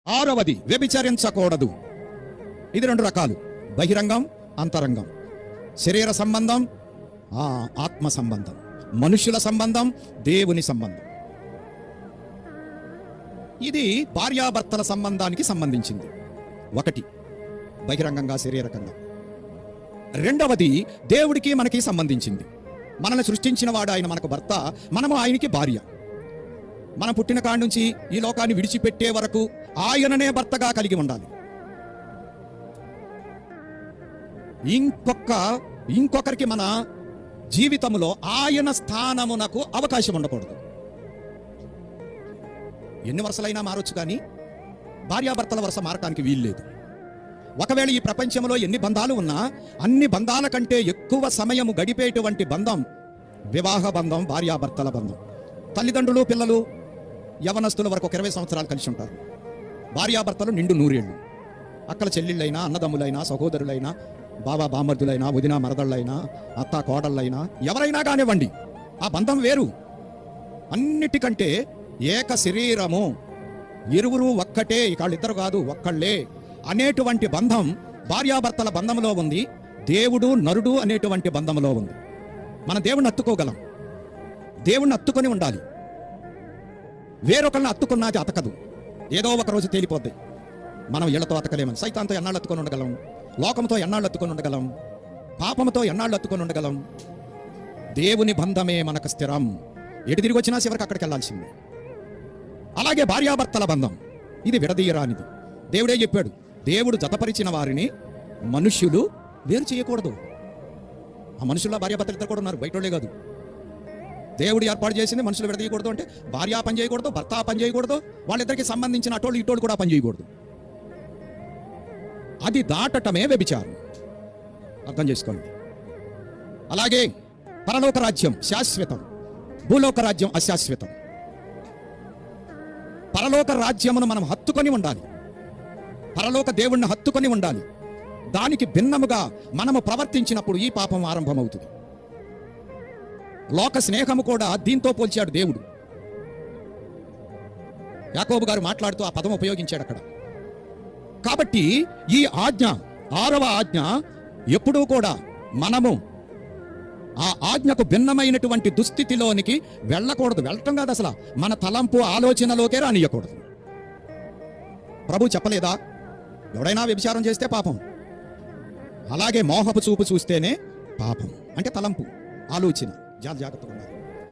ఆరవది వ్యభిచరించకూడదు. ఇది రెండు రకాలు: బహిరంగం, అంతరంగం. శరీర సంబంధం, ఆత్మ సంబంధం, మనుషుల సంబంధం, దేవుని సంబంధం. ఇది భార్యాభర్తల సంబంధానికి సంబంధించింది. ఒకటి బహిరంగంగా శరీరకంగా. రెండవది దేవుడికి మనకి సంబంధించింది. మనల్ని సృష్టించిన వాడు ఆయన మనకు భర్త, మనము ఆయనకి భార్య. మనం పుట్టిన కాడి నుంచి ఈ లోకాన్ని విడిచిపెట్టే వరకు ఆయననే భర్తగా కలిగి ఉండాలి. ఇంకొకరికి మన జీవితంలో ఆయన స్థానమునకు అవకాశం ఉండకూడదు. ఎన్ని వరుసలైనా మారొచ్చు, కానీ భార్యాభర్తల వరుస మారటానికి వీల్లేదు. ఒకవేళ ఈ ప్రపంచంలో ఎన్ని బంధాలు ఉన్నా అన్ని బంధాల కంటే ఎక్కువ సమయము గడిపేటువంటి బంధం వివాహ బంధం, భార్యాభర్తల బంధం. తల్లిదండ్రులు పిల్లలు యవనస్తుల వరకు 20 సంవత్సరాలు కలిసి ఉంటారు. భార్యాభర్తలు నిండు 100 ఏళ్ళు. అక్కల చెల్లెళ్ళైనా, అన్నదమ్ములైనా, సహోదరులైనా, బాబా బామర్దులైనా, వదిన మరదళ్ళైనా, అత్త కోడళ్ళైనా, ఎవరైనా కానివ్వండి, ఆ బంధం వేరు. అన్నిటికంటే ఏక శరీరము, ఇరువురు ఒక్కటే, వాళ్ళిద్దరు కాదు ఒక్కళ్ళే అనేటువంటి బంధం భార్యాభర్తల బంధంలో ఉంది. దేవుడు నరుడు అనేటువంటి బంధంలో ఉంది. మన దేవుణ్ణి అత్తుకోగలం, దేవుణ్ణి అత్తుకొని ఉండాలి. వేరొకళ్ళని అత్తుకున్నది అతకదు, ఏదో ఒక రోజు తేలిపోద్ది. మనం ఇళ్లతో అతకలేమని. సైతాన్తో ఎన్నాళ్ళు అత్తుకొని ఉండగలం? లోకంతో ఎన్నాళ్ళు అత్తుకొని ఉండగలం? పాపంతో ఎన్నాళ్ళు అత్తుకొని ఉండగలం? దేవుని బంధమే మనకు స్థిరం. ఎటు తిరిగి వచ్చినా చివరికి అక్కడికి వెళ్ళాల్సిందే. అలాగే భార్యాభర్తల బంధం, ఇది విడదీయరానిది. దేవుడే చెప్పాడు, దేవుడు జతపరిచిన వారిని మనుష్యులు వేరు చేయకూడదు. ఆ మనుషుల్లో భార్యాభర్తలు ఇద్దరు కూడా ఉన్నారు, బయటోళ్ళే కాదు. దేవుడు ఏర్పాటు చేసింది మనుషులు విడదీయకూడదు అంటే భార్య పని చేయకూడదు, భర్త పని చేయకూడదు, వాళ్ళిద్దరికి సంబంధించిన అటోళ్ళు ఇటోళ్ళు కూడా పని చేయకూడదు. అది దాటటమే వ్యభిచారం, అర్థం చేసుకోండి. అలాగే పరలోక రాజ్యం శాశ్వతం, భూలోక రాజ్యం అశాశ్వతం. పరలోక రాజ్యమును మనం హత్తుకొని ఉండాలి, పరలోక దేవుణ్ణి హత్తుకొని ఉండాలి. దానికి భిన్నముగా మనము ప్రవర్తించినప్పుడు ఈ పాపం ఆరంభమవుతుంది. లోక స్నేహము కూడా దీంతో పోల్చాడు దేవుడు. యాకోబు గారు మాట్లాడుతూ ఆ పదం ఉపయోగించాడు అక్కడ. కాబట్టి ఈ ఆజ్ఞ, 6వ ఆజ్ఞ, ఎప్పుడూ కూడా మనము ఆ ఆజ్ఞకు భిన్నమైనటువంటి దుస్థితిలోనికి వెళ్ళకూడదు. వెళ్ళటం కాదు, అసలు మన తలంపు ఆలోచనలోకే రానియకూడదు. ప్రభు చెప్పలేదా, ఎవడైనా వ్యభిచారం చేస్తే పాపం. అలాగే మోహపు చూపు చూస్తేనే పాపం. అంటే తలంపు, ఆలోచన. జాగ్రత్తగా ఉండాలి.